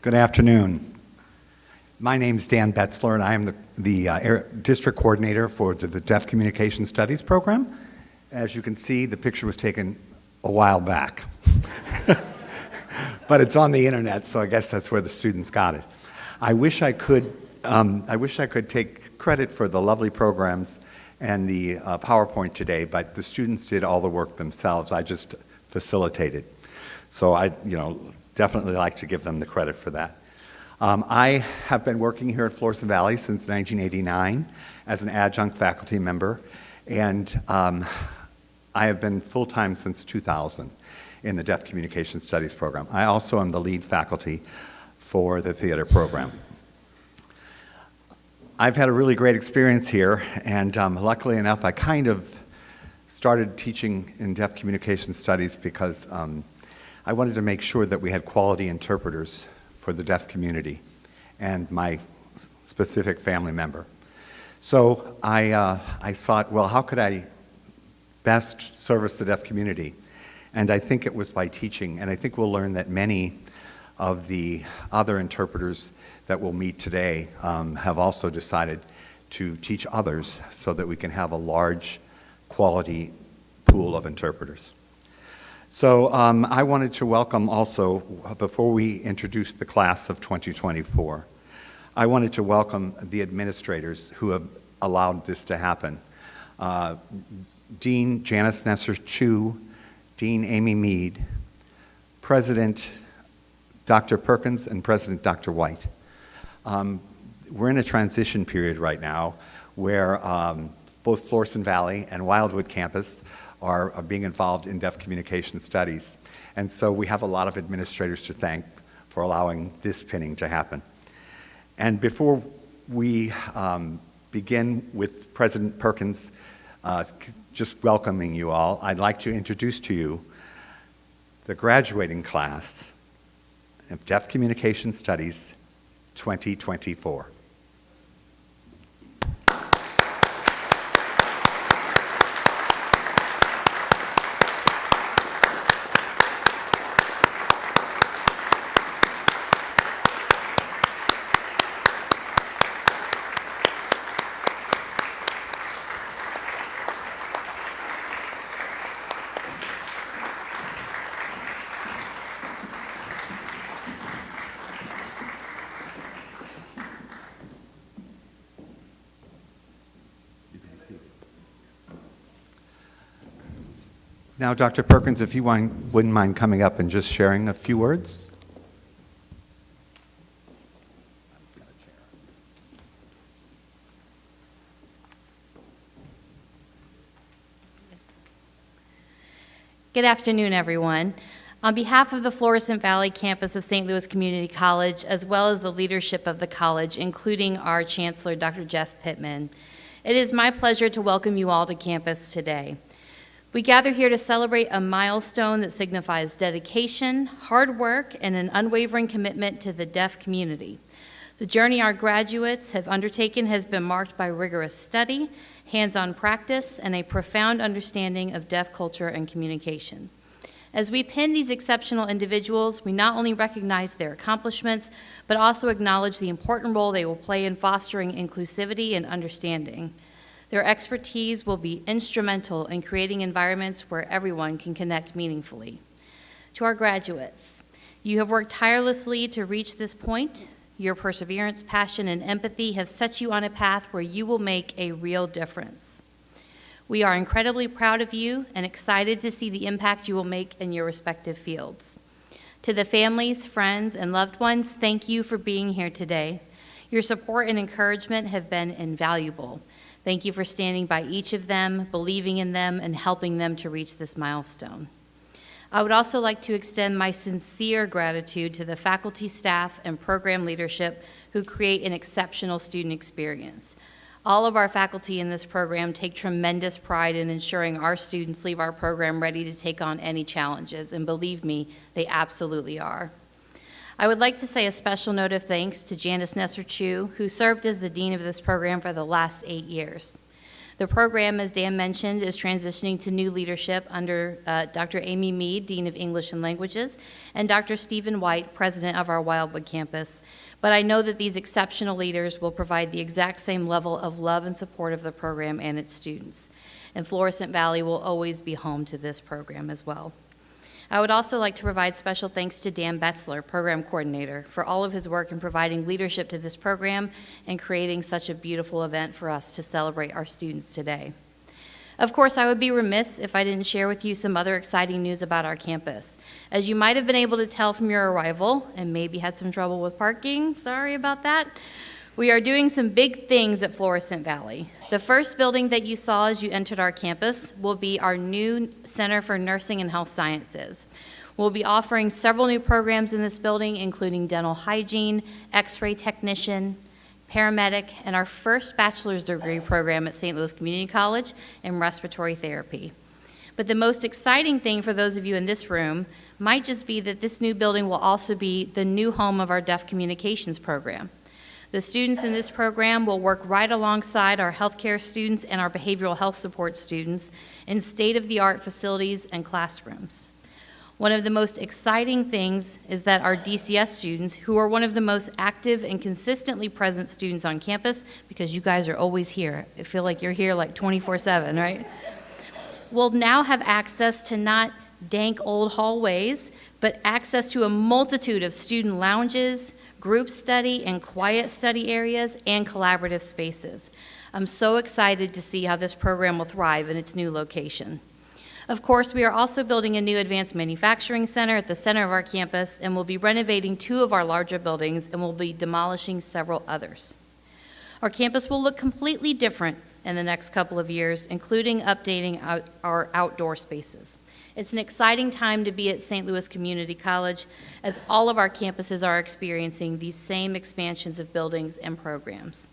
Good afternoon. My name is Dan Betzler, and I am the district coordinator for the Deaf Communications Studies program. As you can see, the picture was taken a while back. But it's on the internet, so I guess that's where the students got it. I wish I could take credit for the lovely programs and the PowerPoint today, but the students did all the work themselves. I just facilitated. So I, definitely like to give them the credit for that. I have been working here at Florissant Valley since 1989 as an adjunct faculty member, and I have been full-time since 2000 in the Deaf Communications Studies program. I also am the lead faculty for the theater program. I've had a really great experience here, and luckily enough, I kind of started teaching in Deaf Communication Studies because I wanted to make sure that we had quality interpreters for the deaf community and my specific family member. So I thought, well, how could I best service the deaf community? And I think it was by teaching, and I think we'll learn that many of the other interpreters that we'll meet today have also decided to teach others so that we can have a large quality pool of interpreters. So I wanted to welcome also, before we introduce the class of 2024, I wanted to welcome the administrators who have allowed this to happen. Dean Janice Nesser-Chu, Dean Amy Mead, President Dr. Perkins, and President Dr. White. We're in a transition period right now where both Florissant Valley and Wildwood campus are being involved in deaf communication studies. And so we have a lot of administrators to thank for allowing this pinning to happen. And before we begin with President Perkins just welcoming you all, I'd like to introduce to you the graduating class of Deaf Communication Studies 2024. Now, Dr. Perkins, if you wouldn't mind coming up and just sharing a few words. Good afternoon, everyone. On behalf of the Florissant Valley campus of St. Louis Community College, as well as the leadership of the college, including our Chancellor, Dr. Jeff Pittman, it is my pleasure to welcome you all to campus today. We gather here to celebrate a milestone that signifies dedication, hard work, and an unwavering commitment to the deaf community. The journey our graduates have undertaken has been marked by rigorous study, hands-on practice, and a profound understanding of deaf culture and communication. As we pin these exceptional individuals, we not only recognize their accomplishments, but also acknowledge the important role they will play in fostering inclusivity and understanding. Their expertise will be instrumental in creating environments where everyone can connect meaningfully. To our graduates, you have worked tirelessly to reach this point. Your perseverance, passion, and empathy have set you on a path where you will make a real difference. We are incredibly proud of you and excited to see the impact you will make in your respective fields. To the families, friends, and loved ones, thank you for being here today. Your support and encouragement have been invaluable. Thank you for standing by each of them, believing in them, and helping them to reach this milestone. I would also like to extend my sincere gratitude to the faculty, staff, and program leadership who create an exceptional student experience. All of our faculty in this program take tremendous pride in ensuring our students leave our program ready to take on any challenges, and believe me, they absolutely are. I would like to say a special note of thanks to Janice Nesser-Chu, who served as the dean of this program for the last 8 years. The program, as Dan mentioned, is transitioning to new leadership under Dr. Amy Mead, Dean of English and Languages, and Dr. Stephen White, President of our Wildwood campus. But I know that these exceptional leaders will provide the exact same level of love and support of the program and its students. And Florissant Valley will always be home to this program as well. I would also like to provide special thanks to Dan Betzler, Program Coordinator, for all of his work in providing leadership to this program and creating such a beautiful event for us to celebrate our students today. Of course, I would be remiss if I didn't share with you some other exciting news about our campus. As you might have been able to tell from your arrival, and maybe had some trouble with parking, sorry about that, we are doing some big things at Florissant Valley. The first building that you saw as you entered our campus will be our new Center for Nursing and Health Sciences. We'll be offering several new programs in this building, including dental hygiene, x-ray technician, paramedic, and our first bachelor's degree program at St. Louis Community College in respiratory therapy. But the most exciting thing for those of you in this room might just be that this new building will also be the new home of our Deaf Communications program. The students in this program will work right alongside our healthcare students and our behavioral health support students in state-of-the-art facilities and classrooms. One of the most exciting things is that our DCS students, who are one of the most active and consistently present students on campus, because you guys are always here, I feel like you're here like 24/7, right? Will now have access to not dank old hallways, but access to a multitude of student lounges, group study and quiet study areas, and collaborative spaces. I'm so excited to see how this program will thrive in its new location. Of course, we are also building a new advanced manufacturing center at the center of our campus, and we'll be renovating 2 of our larger buildings, and we'll be demolishing several others. Our campus will look completely different in the next couple of years, including updating our outdoor spaces. It's an exciting time to be at St. Louis Community College, as all of our campuses are experiencing these same expansions of buildings and programs.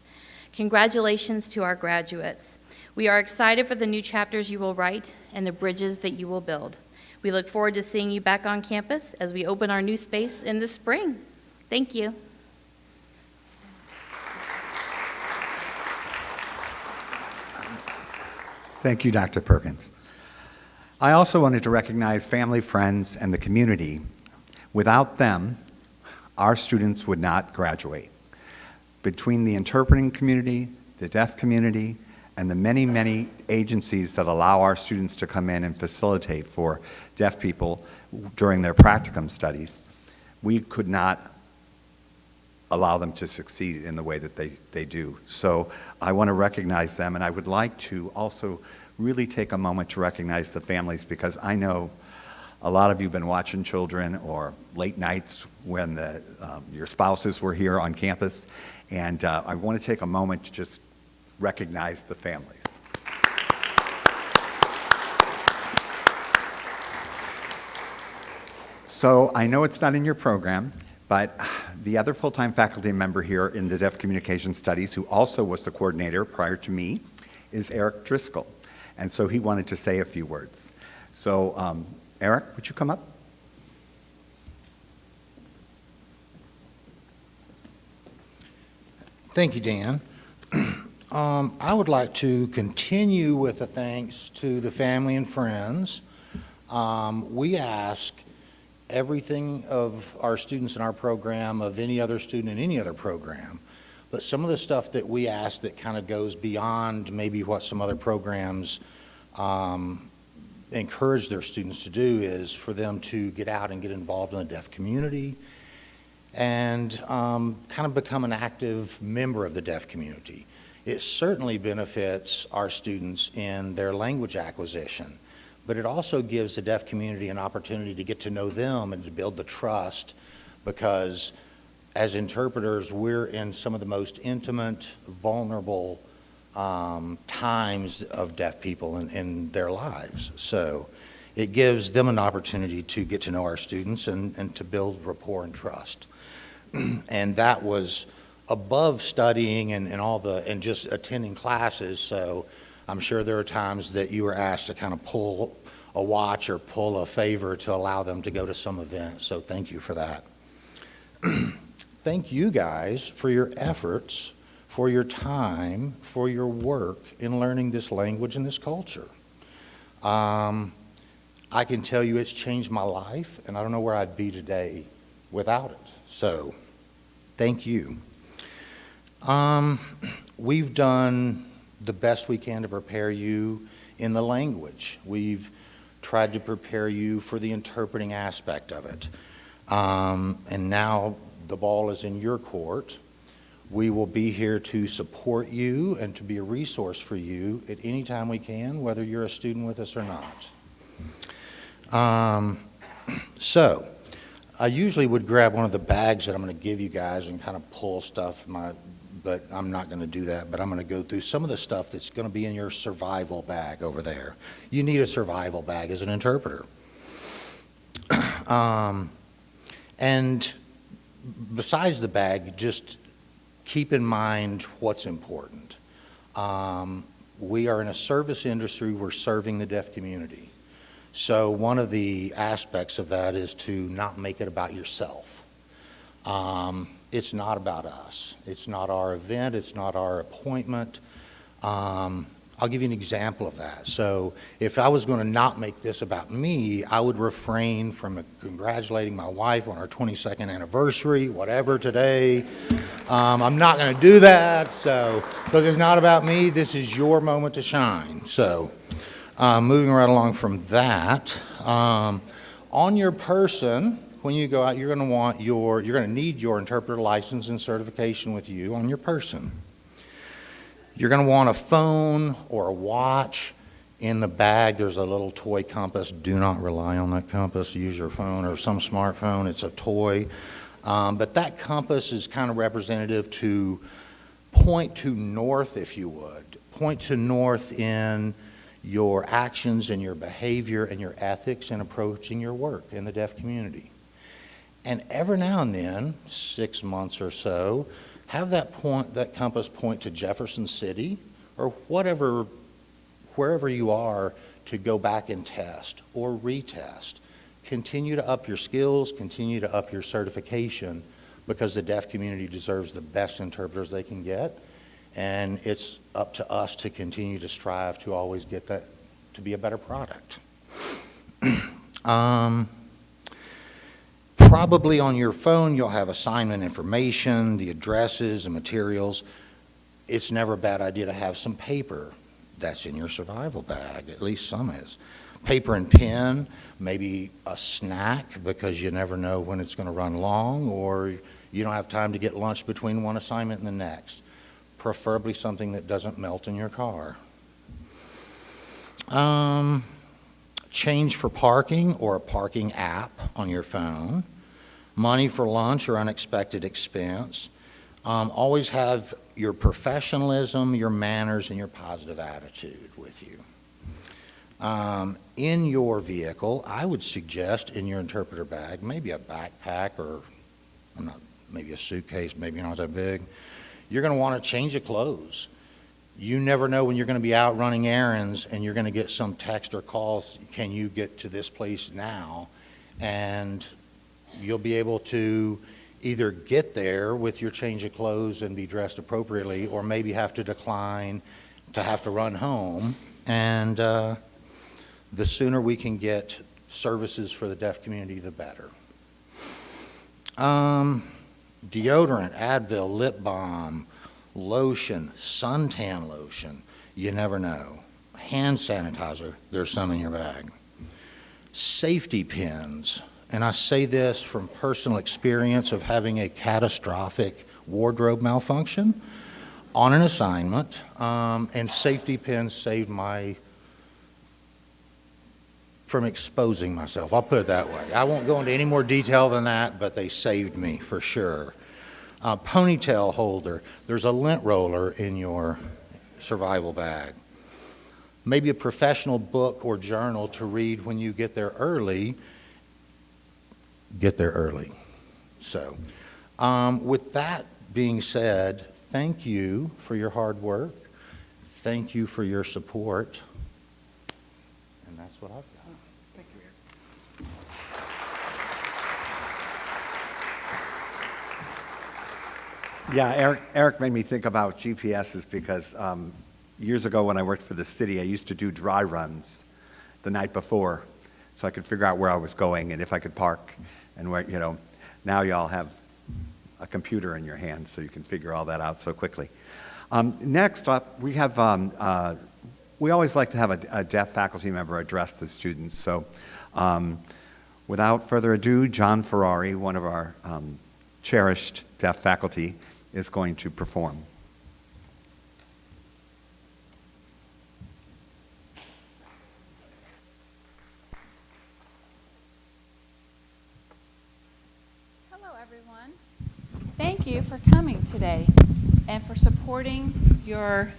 Congratulations to our graduates. We are excited for the new chapters you will write and the bridges that you will build. We look forward to seeing you back on campus as we open our new space in the spring. Thank you. Thank you, Dr. Perkins. I also wanted to recognize family, friends, and the community. Without them, our students would not graduate. Between the interpreting community, the deaf community, and the many, many agencies that allow our students to come in and facilitate for deaf people during their practicum studies, we could not allow them to succeed in the way that they do. So I want to recognize them, and I would like to also really take a moment to recognize the families, because I know a lot of you have been watching children or late nights when your spouses were here on campus, and I want to take a moment to just recognize the families. So I know it's not in your program, but the other full-time faculty member here in the Deaf Communications Studies, who also was the coordinator prior to me, is Eric Driscoll. And so he wanted to say a few words. So Eric, would you come up? Thank you, Dan. I would like to continue with a thanks to the family and friends. We ask everything of our students in our program, of any other student in any other program, but some of the stuff that we ask that kind of goes beyond maybe what some other programs encourage their students to do is for them to get out and get involved in the deaf community and kind of become an active member of the deaf community. It certainly benefits our students in their language acquisition, but it also gives the deaf community an opportunity to get to know them and to build the trust, because as interpreters, we're in some of the most intimate, vulnerable times of deaf people in their lives. So it gives them an opportunity to get to know our students and to build rapport and trust. And that was above studying and just attending classes. So I'm sure there are times that you were asked to kind of pull a watch or pull a favor to allow them to go to some event. So thank you for that. Thank you guys for your efforts for your time, for your work in learning this language and this culture. I can tell you it's changed my life, and I don't know where I'd be today without it. So, thank you. We've done the best we can to prepare you in the language. We've tried to prepare you for the interpreting aspect of it. And now the ball is in your court. We will be here to support you and to be a resource for you at any time we can, whether you're a student with us or not. So, I usually would grab one of the bags that I'm going to give you guys and kind of pull stuff, but I'm not going to do that. But I'm going to go through some of the stuff that's going to be in your survival bag over there. You need a survival bag as an interpreter. And besides the bag, just keep in mind what's important. We are in a service industry. We're serving the deaf community. So one of the aspects of that is to not make it about yourself. It's not about us. It's not our event. It's not our appointment. I'll give you an example of that. So if I was going to not make this about me, I would refrain from congratulating my wife on our 22nd anniversary, whatever, today. I'm not going to do that, so, because it's not about me. This is your moment to shine. So moving right along from that, on your person, when you go out, you're going to need your interpreter license and certification with you on your person. You're going to want a phone or a watch. In the bag, there's a little toy compass. Do not rely on that compass. Use your phone or some smartphone. It's a toy. But that compass is kind of representative to point to north, if you would. Point to north in your actions and your behavior and your ethics in approaching your work in the deaf community. And every now and then, 6 months or so, have that compass point to Jefferson City or wherever you are, to go back and test or retest. Continue to up your skills, continue to up your certification, because the deaf community deserves the best interpreters they can get, and it's up to us to continue to strive to always get that to be a better product. Probably on your phone, you'll have assignment information, the addresses and materials. It's never a bad idea to have some paper. That's in your survival bag, at least some is. Paper and pen, maybe a snack, because you never know when it's going to run long, or you don't have time to get lunch between one assignment and the next. Preferably something that doesn't melt in your car. Change for parking or a parking app on your phone. Money for lunch or unexpected expense. Always have your professionalism, your manners, and your positive attitude with you. In your vehicle, I would suggest in your interpreter bag, maybe a backpack or maybe a suitcase, maybe not that big. You're going to want to change of clothes. You never know when you're going to be out running errands and you're going to get some text or call, can you get to this place now? And you'll be able to either get there with your change of clothes and be dressed appropriately, or maybe have to decline to have to run home. And the sooner we can get services for the deaf community, the better. Deodorant, Advil, lip balm, lotion, suntan lotion, you never know. Hand sanitizer, there's some in your bag. Safety pins, and I say this from personal experience of having a catastrophic wardrobe malfunction on an assignment, and safety pins saved from exposing myself. I'll put it that way. I won't go into any more detail than that, but they saved me for sure. Ponytail holder. There's a lint roller in your survival bag. Maybe a professional book or journal to read when you get there early. Get there early. So, with that being said, thank you for your hard work. Thank you for your support. And that's what I've got. Thank you, Yeah, Eric made me think about GPSs because years ago when I worked for the city, I used to do dry runs the night before so I could figure out where I was going and if I could park and where, now y'all have a computer in your hand so you can figure all that out so quickly. Next up, we have, we always like to have a deaf faculty member address the students. So without further ado, John Ferrari, one of our cherished deaf faculty, is going to perform. Hello, everyone. Thank you for coming today and for supporting your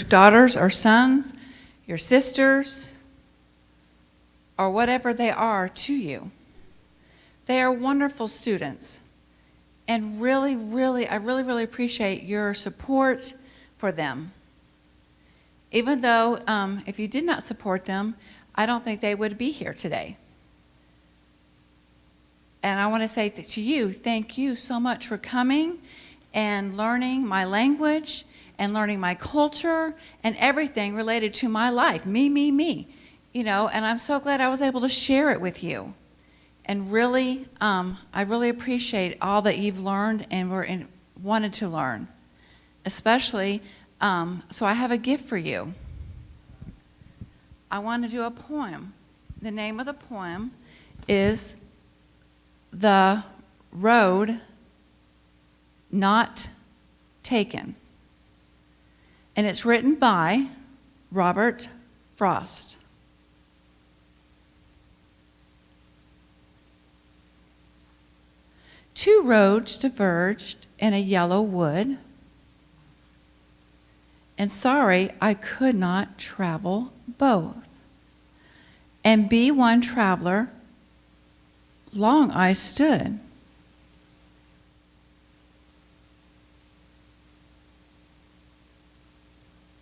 daughters or sons, your sisters, or whatever they are to you. They are wonderful students, and I really appreciate your support for them. Even though if you did not support them, I don't think they would be here today. And I want to say to you, thank you so much for coming and learning my language and learning my culture and everything related to my life, me. And I'm so glad I was able to share it with you. And really, I really appreciate all that you've learned and wanted to learn. Especially, so I have a gift for you. I want to do a poem. The name of the poem is The Road Not Taken. And it's written by Robert Frost. Two roads diverged in a yellow wood, and sorry I could not travel both. And be one traveler, long I stood.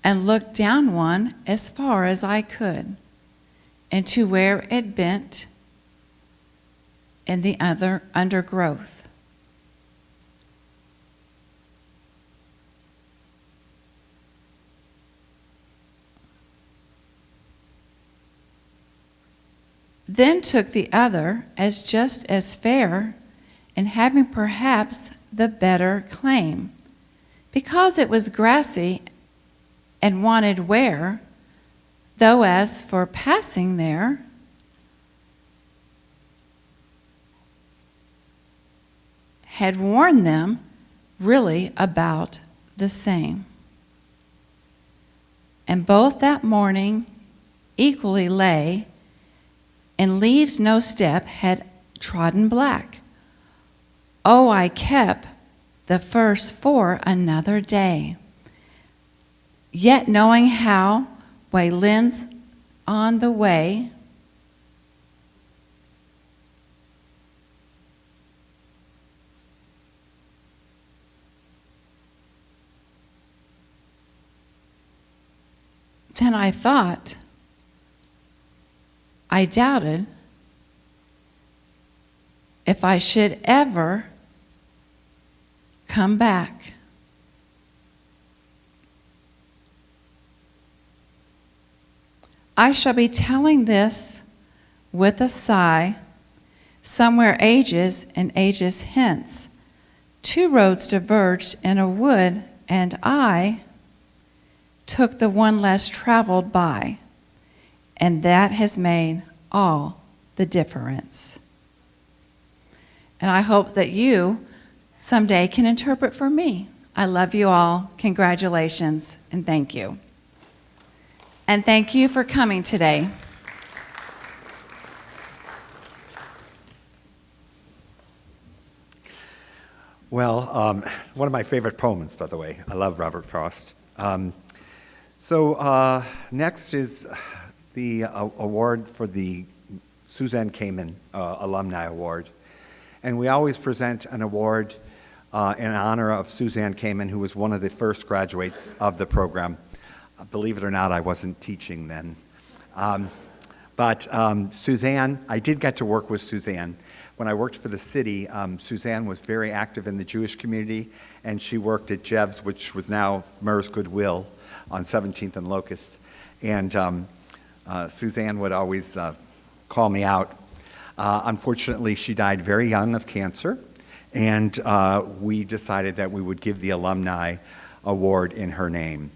And looked down one as far as I could, and to where it bent in the other undergrowth. Then took the other as just as fair, and having perhaps the better claim, because it was grassy and wanted wear, though as for passing there, had worn them really about the same. And both that morning equally lay, and leaves no step had trodden black. Oh, I kept the first for another day. Yet knowing how way lends on the way, then I thought, I doubted if I should ever come back. I shall be telling this with a sigh, somewhere ages and ages hence. Two roads diverged in a wood, and I took the one less traveled by. And that has made all the difference. And I hope that you someday can interpret for me. I love you all. Congratulations, and thank you. And thank you for coming today. Well, one of my favorite poems, by the way. I love Robert Frost. Next is the award for the Suzanne Kamen Alumni Award. And we always present an award in honor of Suzanne Kamen, who was one of the first graduates of the program. Believe it or not, I wasn't teaching then. But Suzanne, I did get to work with Suzanne. When I worked for the city, Suzanne was very active in the Jewish community, and she worked at Jev's, which was now Murr's Goodwill on 17th and Locust. And Suzanne would always call me out. Unfortunately, she died very young of cancer, and we decided that we would give the alumni award in her name.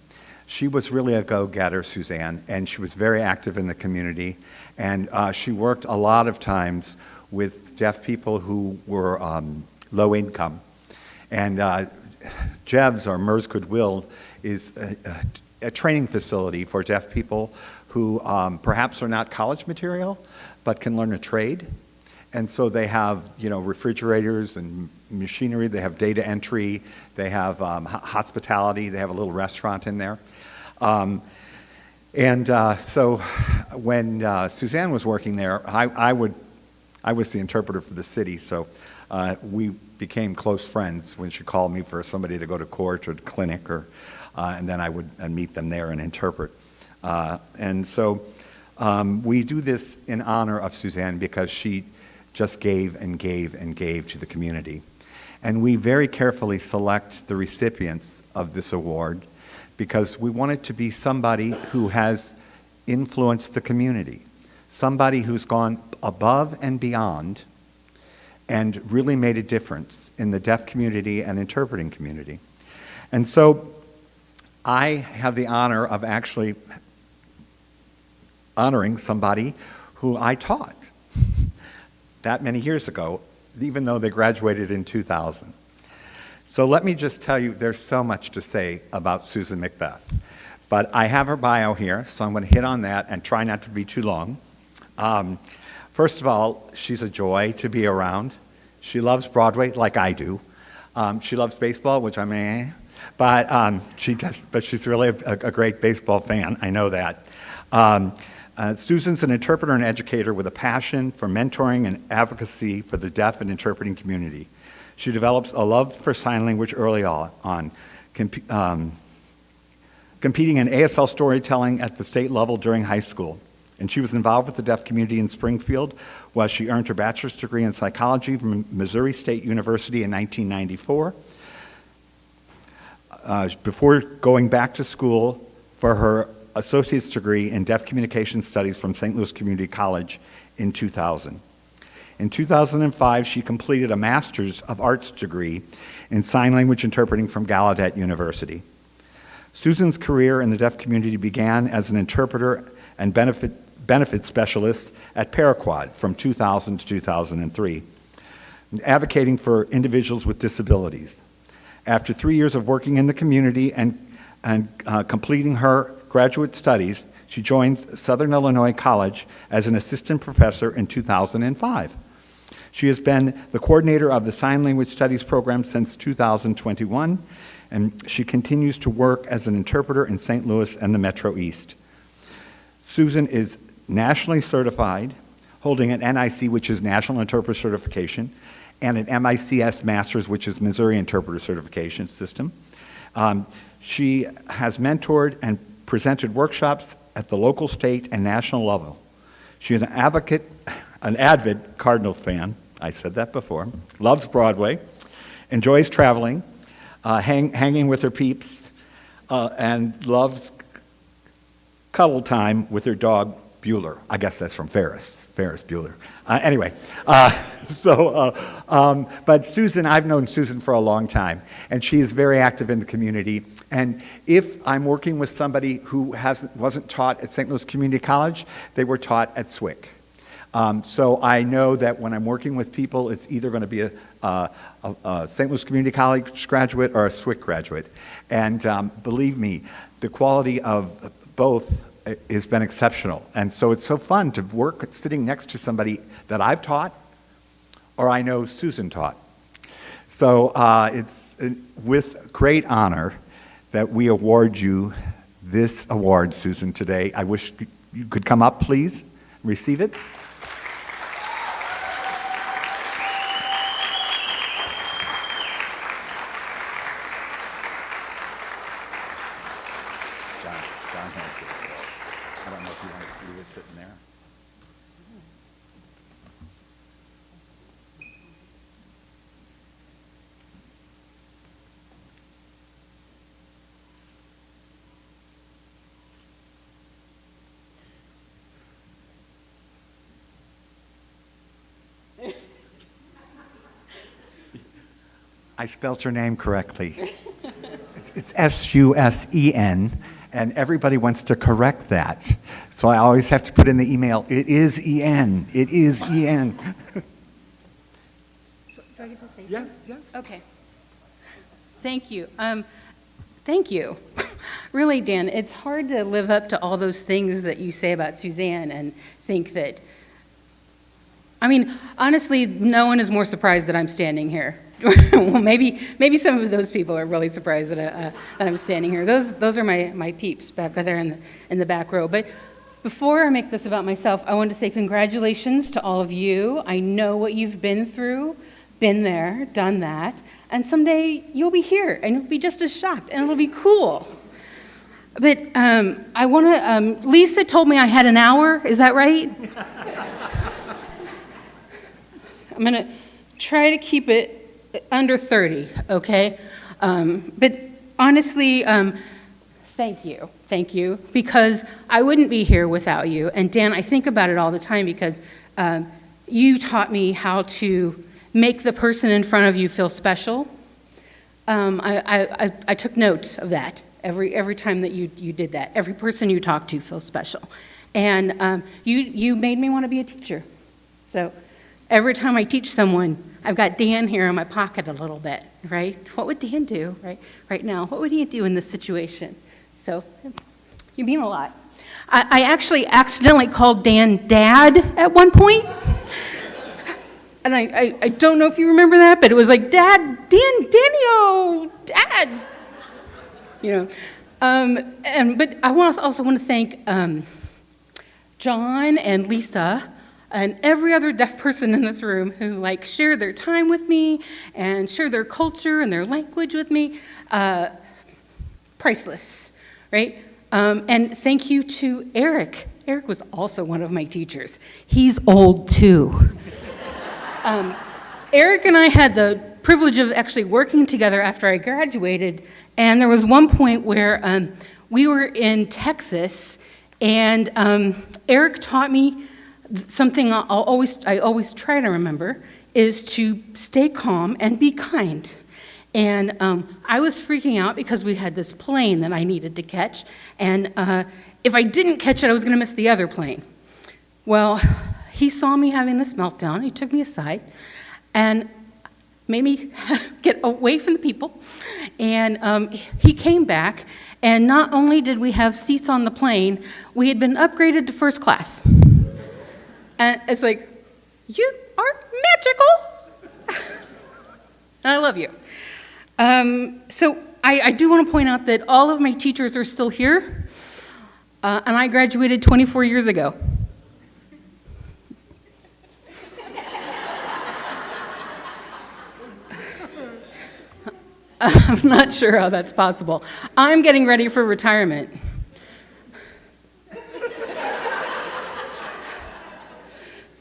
She was really a go-getter, Suzanne, and she was very active in the community, and she worked a lot of times with deaf people who were low income. And Jev's, or Murr's Goodwill, is a training facility for deaf people who perhaps are not college material, but can learn a trade. And so they have, refrigerators and machinery, they have data entry, they have hospitality, they have a little restaurant in there. So when Suzanne was working there, I was the interpreter for the city, so we became close friends when she called me for somebody to go to court or to clinic, and then I would meet them there and interpret. So we do this in honor of Suzanne because she just gave and gave and gave to the community. And we very carefully select the recipients of this award because we want it to be somebody who has influenced the community, somebody who's gone above and beyond and really made a difference in the deaf community and interpreting community. And so I have the honor of actually honoring somebody who I taught that many years ago, even though they graduated in 2000. So let me just tell you, there's so much to say about Susan Macbeth. But I have her bio here, so I'm going to hit on that and try not to be too long. First of all, she's a joy to be around. She loves Broadway like I do. She loves baseball, which I'm but she's really a great baseball fan. I know that. Susan's an interpreter and educator with a passion for mentoring and advocacy for the deaf and interpreting community. She develops a love for sign language early on, competing in ASL storytelling at the state level during high school. And she was involved with the deaf community in Springfield while she earned her bachelor's degree in psychology from Missouri State University in 1994. Before going back to school for her associate's degree in Deaf Communications Studies from St. Louis Community College in 2000. In 2005, she completed a Master's of Arts degree in Sign Language Interpreting from Gallaudet University. Susan's career in the deaf community began as an interpreter and benefit specialist at Paraquad from 2000 to 2003, advocating for individuals with disabilities. After 3 years of working in the community and completing her graduate studies, she joined Southern Illinois College as an assistant professor in 2005. She has been the coordinator of the Sign Language Studies program since 2021, and she continues to work as an interpreter in St. Louis and the Metro East. Susan is nationally certified, holding an NIC, which is National Interpreter Certification, and an MICS Masters, which is Missouri Interpreter Certification System. She has mentored and presented workshops at the local, state, and national level. She is an avid Cardinals fan, I said that before, loves Broadway, enjoys traveling, hanging with her peeps, and loves cuddle time with her dog, Bueller. I guess that's from Ferris Bueller. But Susan, I've known Susan for a long time, and she is very active in the community. And if I'm working with somebody who wasn't taught at St. Louis Community College, they were taught at SWIC. So I know that when I'm working with people, it's either going to be a St. Louis Community College graduate or a SWIC graduate. And believe me, the quality of both has been exceptional. And so it's so fun to work sitting next to somebody that I've taught or I know Susan taught. So it's with great honor that we award you this award, Susan, today. I wish you could come up, please, receive it. John, I don't know if you want to leave it sitting there. I spelled your name correctly. It's S-U-S-E-N, and everybody wants to correct that. So I always have to put in the email, it is E-N, it is E-N. Do I get to say Yes, something? yes. Okay. Thank you. Thank you. Really, Dan, it's hard to live up to all those things that you say about Suzanne and think that, I mean, honestly, no one is more surprised that I'm standing here. Well, maybe some of those people are really surprised that I'm standing here. Those are my peeps back there in the back row. But before I make this about myself, I want to say congratulations to all of you. I know what you've been through, been there, done that, and someday you'll be here and you'll be just as shocked, and it'll be cool. But I want to. Lisa told me I had an hour. Is that right? I'm going to try to keep it under 30, okay? But honestly, thank you, because I wouldn't be here without you. And Dan, I think about it all the time because you taught me how to make the person in front of you feel special. I took note of that every time that you did that. Every person you talked to feels special. And you made me want to be a teacher. So every time I teach someone, I've got Dan here in my pocket a little bit, right? What would Dan do right now? What would he do in this situation? So you mean a lot. I actually accidentally called Dan Dad at one point. And I don't know if you remember that, but it was like, Dad, Danny-o, Dad. You know, but I also want to thank John and Lisa and every other deaf person in this room who shared their time with me and shared their culture and their language with me. Priceless, right? And thank you to Eric. Eric was also one of my teachers. He's old too. Eric and I had the privilege of actually working together after I graduated, and there was one point where we were in Texas, and Eric taught me something I always try to remember, is to stay calm and be kind. And I was freaking out because we had this plane that I needed to catch, and if I didn't catch it, I was going to miss the other plane. Well, he saw me having this meltdown. He took me aside and made me get away from the people. And he came back, and not only did we have seats on the plane, we had been upgraded to first class. And it's like, you are magical. And I love you. So I do want to point out that all of my teachers are still here, and I graduated 24 years ago. I'm not sure how that's possible. I'm getting ready for retirement.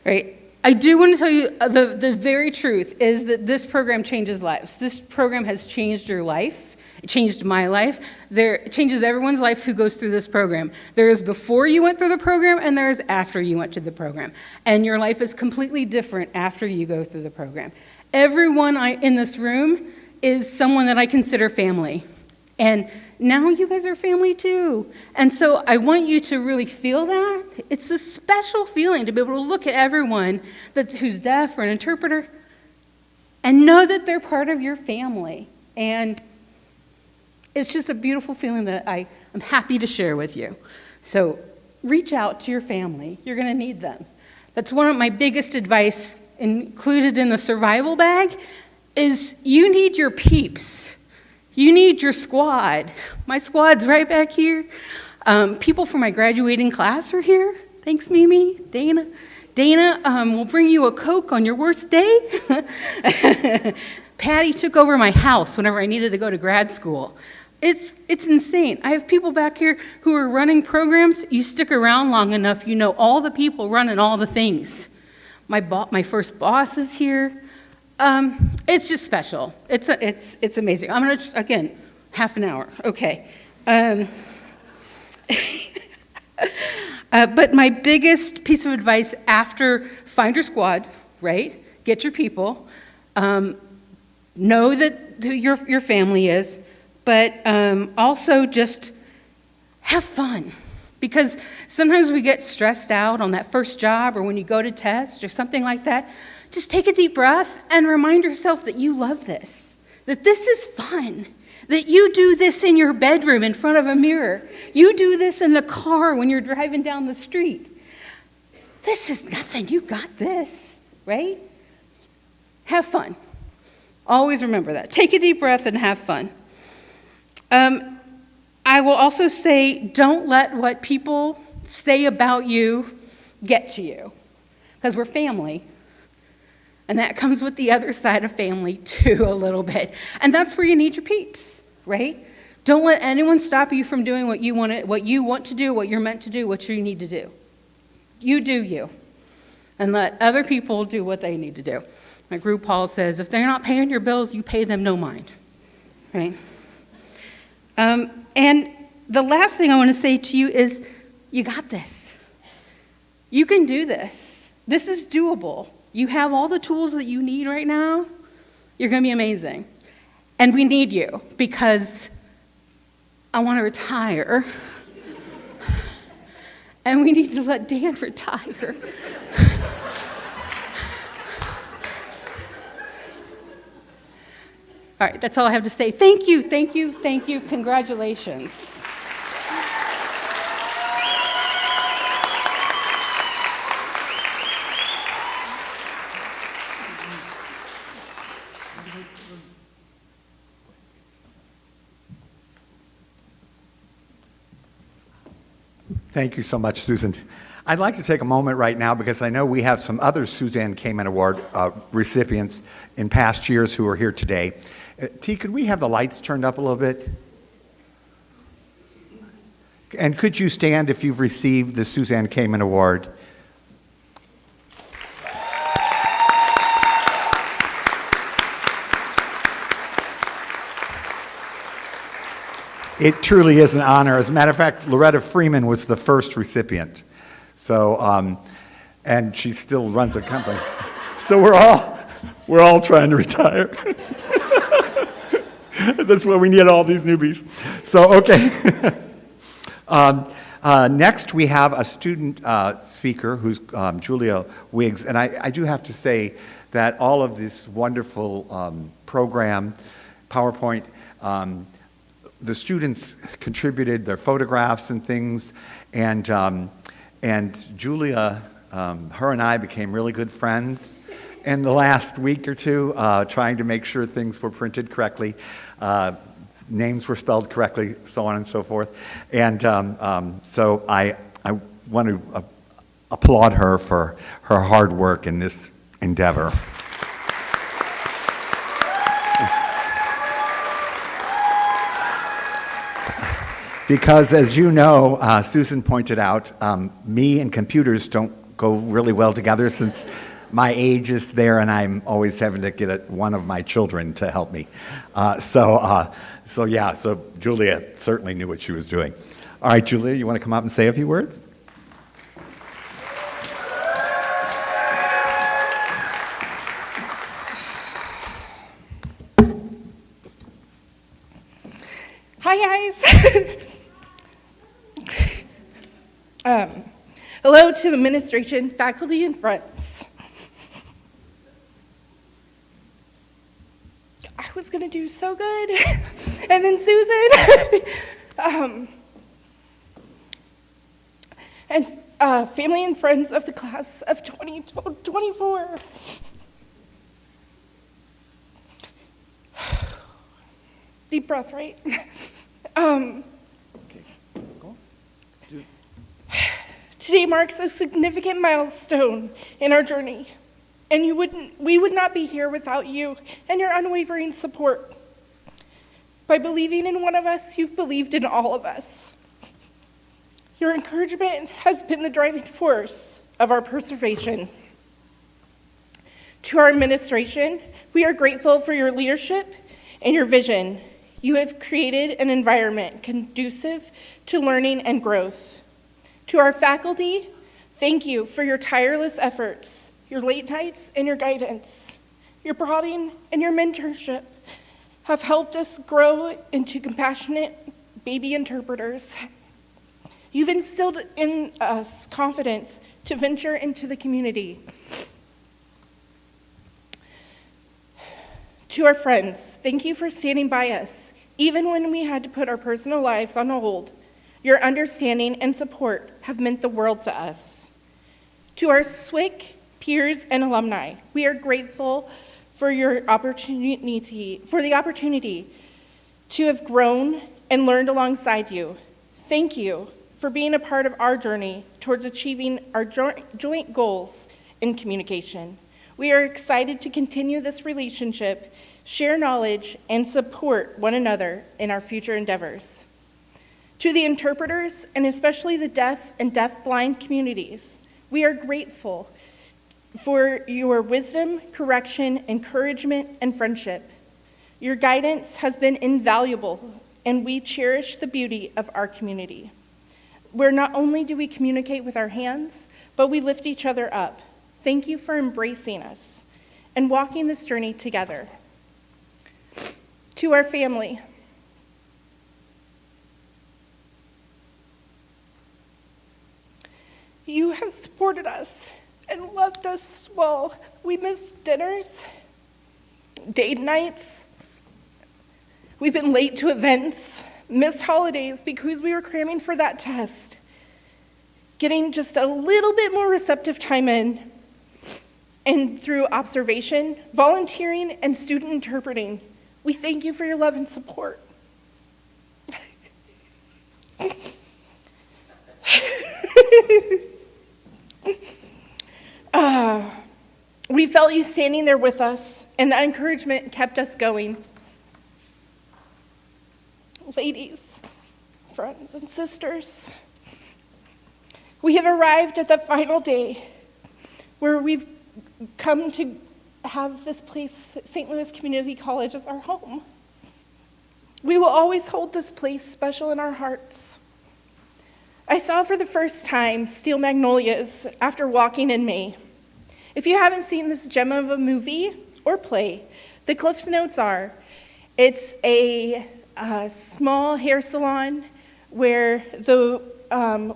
Right? I do want to tell you the very truth is that this program changes lives. This program has changed your life. It changed my life. It changes everyone's life who goes through this program. There is before you went through the program, and there is after you went to the program. And your life is completely different after you go through the program. Everyone in this room is someone that I consider family. And now you guys are family too. And so I want you to really feel that. It's a special feeling to be able to look at everyone who's deaf or an interpreter and know that they're part of your family. And it's just a beautiful feeling that I'm happy to share with you. So reach out to your family. You're going to need them. That's one of my biggest advice included in the survival bag is you need your peeps. You need your squad. My squad's right back here. People from my graduating class are here. Thanks, Mimi, Dana. Dana will bring you a Coke on your worst day. Patty took over my house whenever I needed to go to grad school. It's insane. I have people back here who are running programs. You stick around long enough, you know all the people running all the things. My first boss is here. It's just special. It's amazing. I'm going to, again, half an hour. Okay. But my biggest piece of advice after find your squad, right? Get your people. know that your family is, but also just have fun. Because sometimes we get stressed out on that first job or when you go to test or something like that. Just take a deep breath and remind yourself that you love this, that this is fun, that you do this in your bedroom in front of a mirror. You do this in the car when you're driving down the street. This is nothing. You got this, right? Have fun. Always remember that. Take a deep breath and have fun. I will also say, don't let what people say about you get to you, because we're family. And that comes with the other side of family too, a little bit. And that's where you need your peeps, right? Don't let anyone stop you from doing what you want to do, what you're meant to do, what you need to do. You do you. And let other people do what they need to do. Like RuPaul says, if they're not paying your bills, you pay them no mind, right? And the last thing I want to say to you is, you got this. You can do this. This is doable. You have all the tools that you need right now. You're going to be amazing. And we need you, because I want to retire. And we need to let Dan retire. All right, that's all I have to say. Thank you, thank you, thank you. Congratulations. Thank you so much, Susan. I'd like to take a moment right now because I know we have some other Suzanne Kamen Award recipients in past years who are here today. T, could we have the lights turned up a little bit? And could you stand if you've received the Suzanne Kamen Award? It truly is an honor. As a matter of fact, Loretta Freeman was the first recipient. So, and she still runs a company. So we're all trying to retire. That's why we need all these newbies. So, okay. Next, we have a student speaker who's Julia Wiggs. And I do have to say that all of this wonderful program, PowerPoint, the students contributed their photographs and things, and Julia, her and I became really good friends in the last week or two, trying to make sure things were printed correctly, names were spelled correctly, so on and so forth. And so I want to applaud her for her hard work in this endeavor. Because, as you know, Susan pointed out, me and computers don't go really well together since my age is there and I'm always having to get one of my children to help me. So Julia certainly knew what she was doing. All right, Julia, you want to come up and say a few words? Hi, guys. Hello to administration, faculty, and friends. I was going to do so good. And then Susan. And family and friends of the class of 2024. Deep breath, right? Today marks a significant milestone in our journey, and we would not be here without you and your unwavering support. By believing in one of us, you've believed in all of us. Your encouragement has been the driving force of our preservation. To our administration, we are grateful for your leadership and your vision. You have created an environment conducive to learning and growth. To our faculty, thank you for your tireless efforts, your late nights, and your guidance. Your prodding and your mentorship have helped us grow into compassionate baby interpreters. You've instilled in us confidence to venture into the community. To our friends, thank you for standing by us, even when we had to put our personal lives on hold. Your understanding and support have meant the world to us. To our SWIC peers and alumni, we are grateful for the opportunity to have grown and learned alongside you. Thank you for being a part of our journey towards achieving our joint goals in communication. We are excited to continue this relationship, share knowledge, and support one another in our future endeavors. To the interpreters, and especially the deaf and deaf-blind communities, we are grateful for your wisdom, correction, encouragement, and friendship. Your guidance has been invaluable, and we cherish the beauty of our community, where not only do we communicate with our hands, but we lift each other up. Thank you for embracing us and walking this journey together. To our family, you have supported us and loved us well. We missed dinners, date nights. We've been late to events, missed holidays because we were cramming for that test. Getting just a little bit more receptive time in, and through observation, volunteering, and student interpreting, we thank you for your love and support. We felt you standing there with us, and that encouragement kept us going. Ladies, friends, and sisters, we have arrived at the final day where we've come to have this place, St. Louis Community College, as our home. We will always hold this place special in our hearts. I saw for the first time steel magnolias after walking in May. If you haven't seen this gem of a movie or play, the Cliff Notes are, it's a small hair salon where the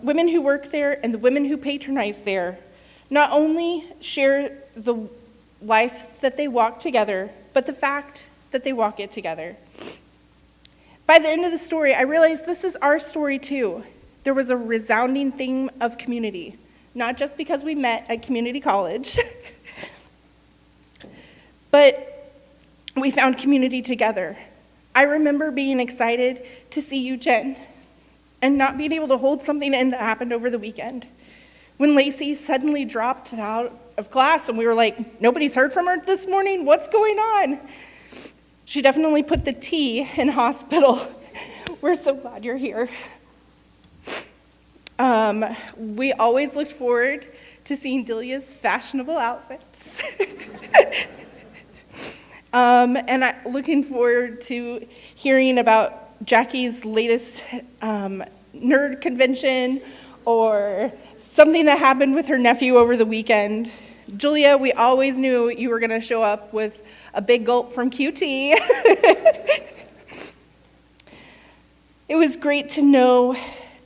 women who work there and the women who patronize there not only share the life that they walk together, but the fact that they walk it together. By the end of the story, I realized this is our story too. There was a resounding theme of community, not just because we met at community college, but we found community together. I remember being excited to see you, Jen, and not being able to hold something in that happened over the weekend. When Lacey suddenly dropped out of class and we were like, nobody's heard from her this morning, what's going on? She definitely put the T in hospital. We're so glad you're here. We always looked forward to seeing Delia's fashionable outfits. And I'm looking forward to hearing about Jackie's latest nerd convention or something that happened with her nephew over the weekend. Julia, we always knew you were going to show up with a big gulp from QT. It was great to know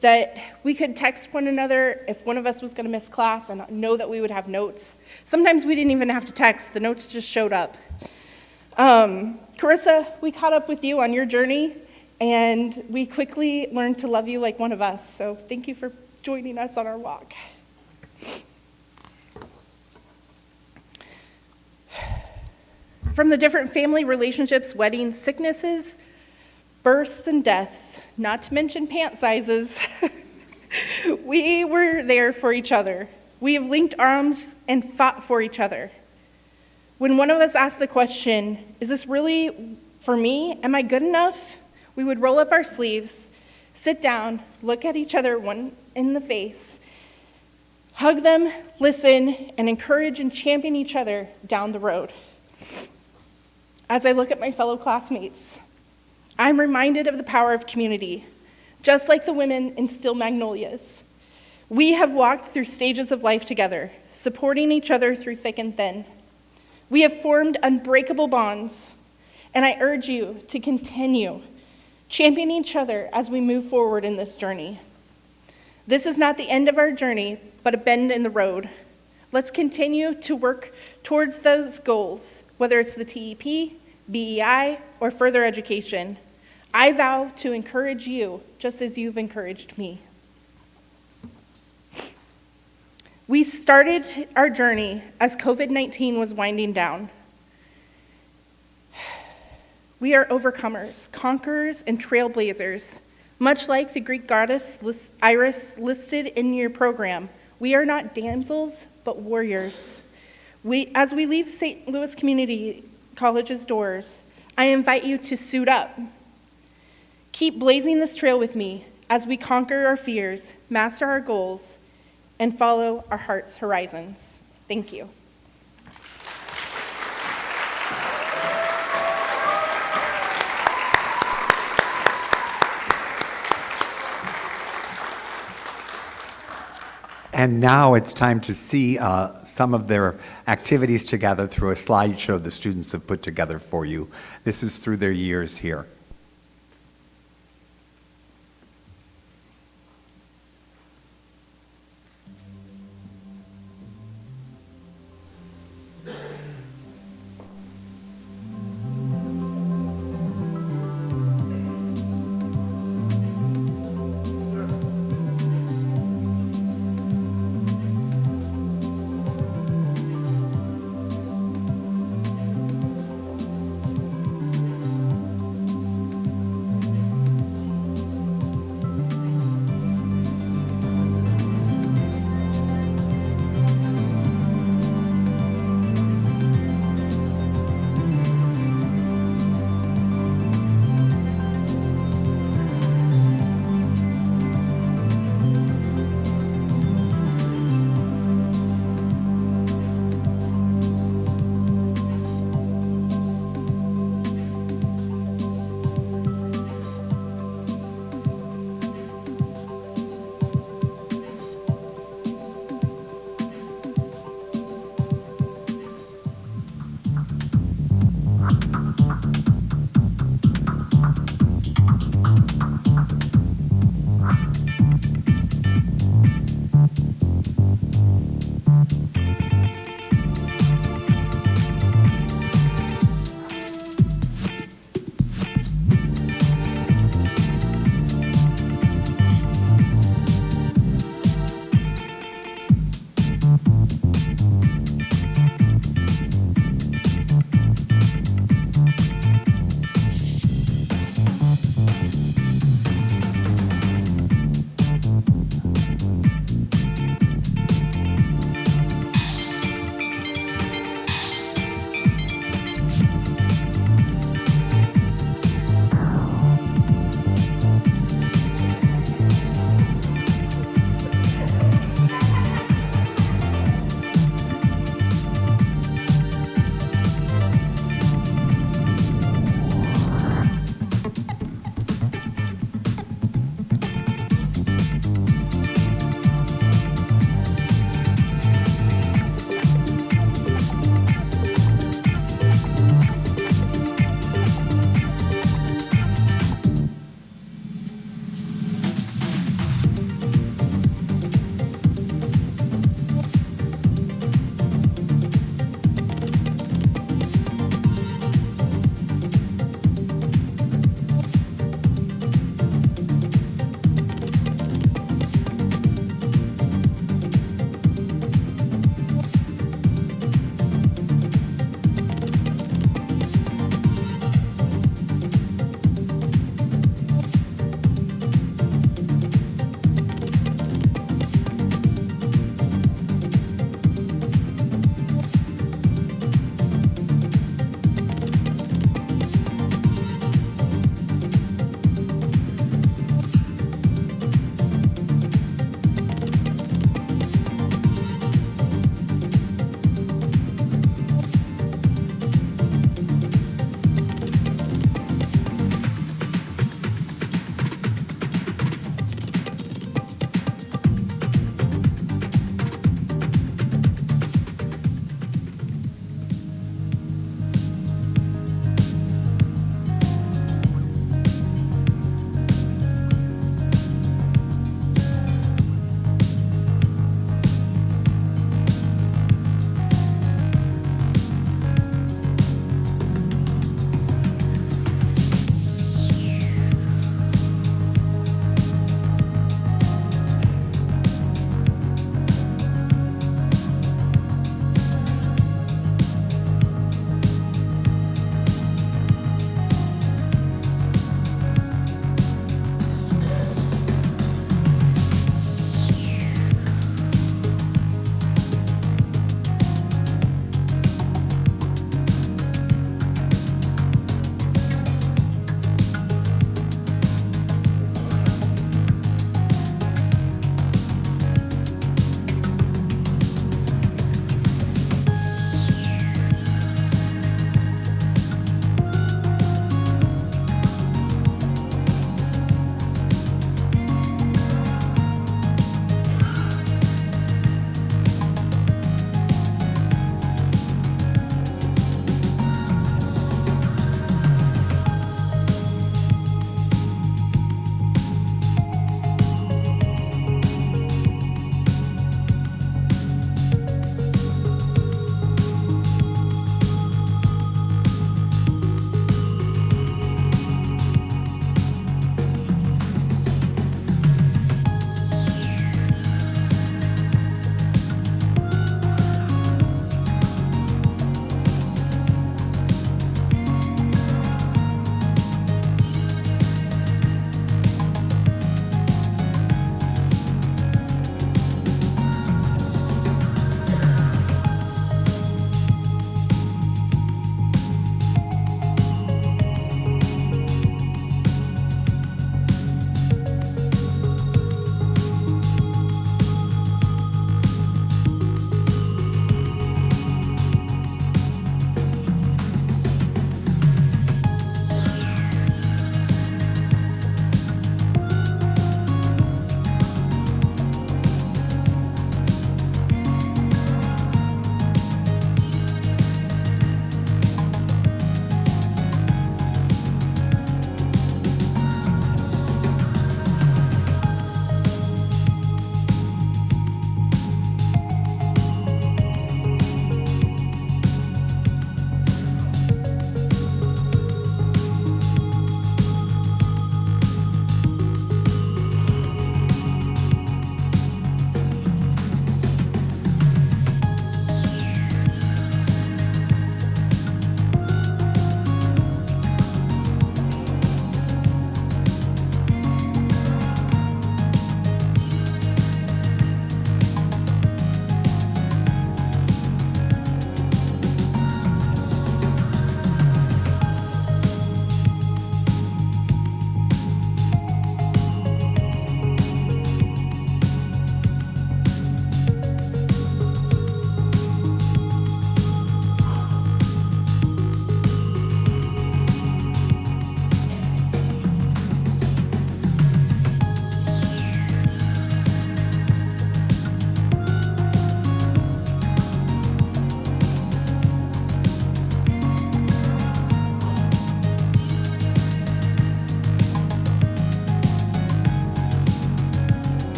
that we could text one another if one of us was going to miss class and know that we would have notes. Sometimes we didn't even have to text. The notes just showed up. Carissa, we caught up with you on your journey, and we quickly learned to love you like one of us. So thank you for joining us on our walk. From the different family relationships, weddings, sicknesses, births, and deaths, not to mention pant sizes, we were there for each other. We have linked arms and fought for each other. When one of us asked the question, is this really for me? Am I good enough? We would roll up our sleeves, sit down, look at each other one in the face, hug them, listen, and encourage and champion each other down the road. As I look at my fellow classmates, I'm reminded of the power of community, just like the women in Steel Magnolias. We have walked through stages of life together, supporting each other through thick and thin. We have formed unbreakable bonds, and I urge you to continue championing each other as we move forward in this journey. This is not the end of our journey, but a bend in the road. Let's continue to work towards those goals, whether it's the TEP, BEI, or further education. I vow to encourage you just as you've encouraged me. We started our journey as COVID-19 was winding down. We are overcomers, conquerors, and trailblazers. Much like the Greek goddess Iris listed in your program, we are not damsels, but warriors. As we leave St. Louis Community College's doors, I invite you to suit up. Keep blazing this trail with me as we conquer our fears, master our goals, and follow our heart's horizons. Thank you. And now it's time to see some of their activities together through a slideshow the students have put together for you. This is through their years here.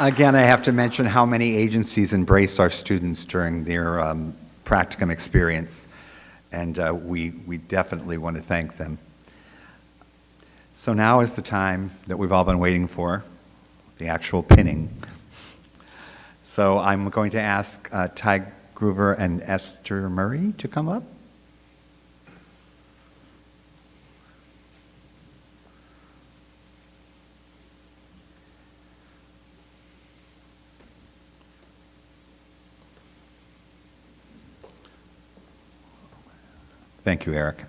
Again, I have to mention how many agencies embrace our students during their practicum experience, and we definitely want to thank them. So now is the time that we've all been waiting for, the actual pinning. So I'm going to ask Ty Groover and Esther Murray to come up. Thank you, Eric.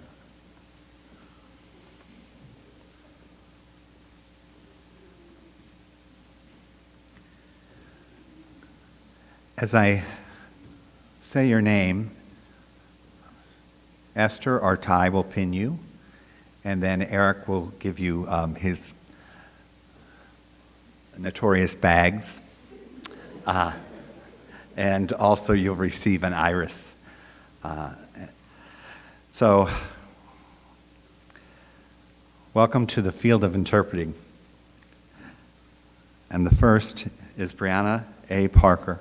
As I say your name, Esther or Ty will pin you, and then Eric will give you his notorious bags, and also you'll receive an iris. So, welcome to the field of interpreting. And the first is Brianna A. Parker.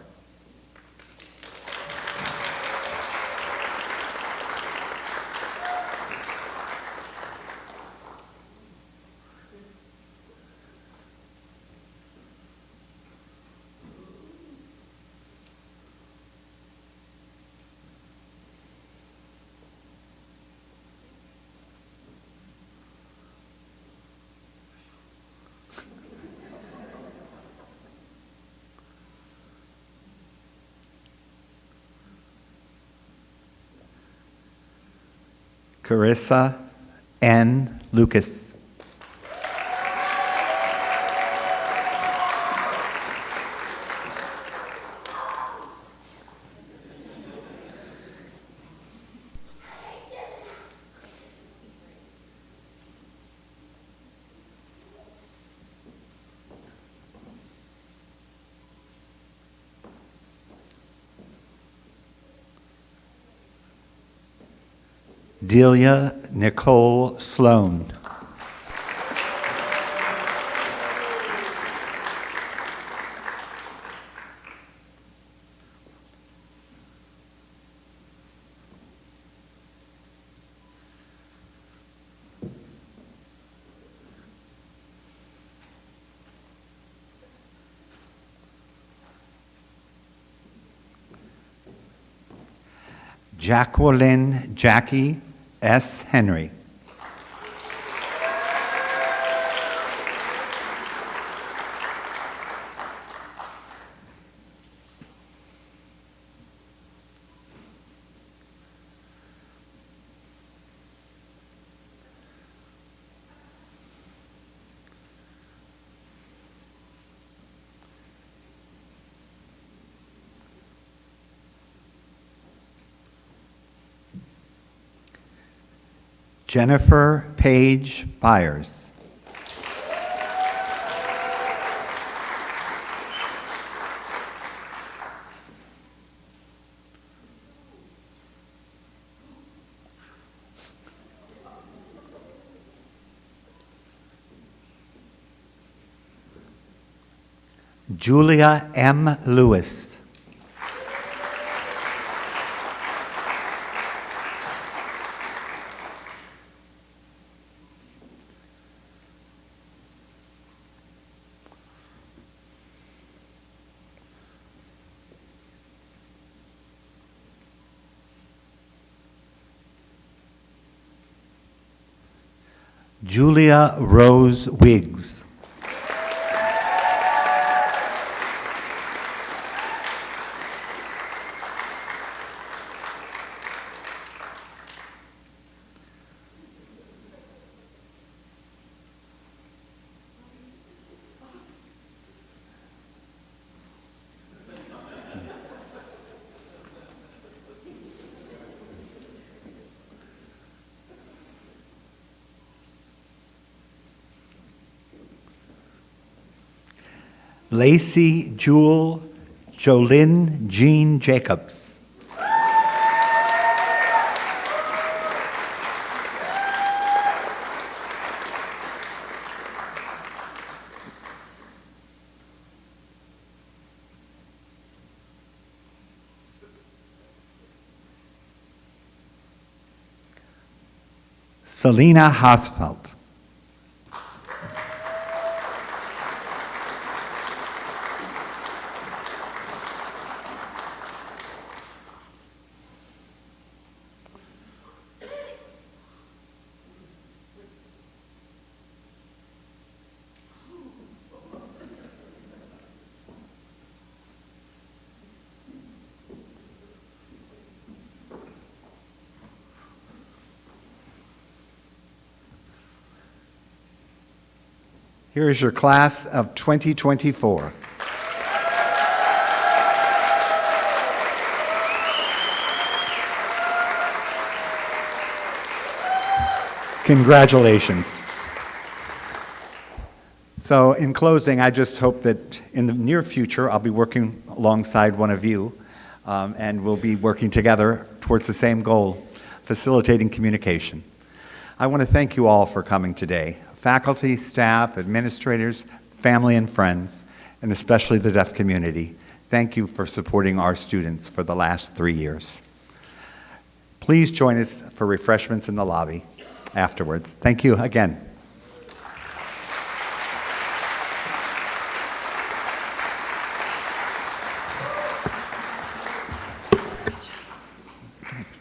Carissa N. Lucas. Delia Nicole Sloan. Jacqueline Jackie S. Henry. Jennifer Page Byers. Julia M. Lewis. Julia Rose Wiggs. Lacey Jewel Jolynn Jean Jacobs. Selena Hasfeld. Here is your class of 2024. Congratulations. So in closing, I just hope that in the near future, I'll be working alongside one of you, and we'll be working together towards the same goal, facilitating communication. I want to thank you all for coming today, faculty, staff, administrators, family and friends, and especially the deaf community. Thank you for supporting our students for the last 3 years. Please join us for refreshments in the lobby afterwards. Thank you again. Thanks.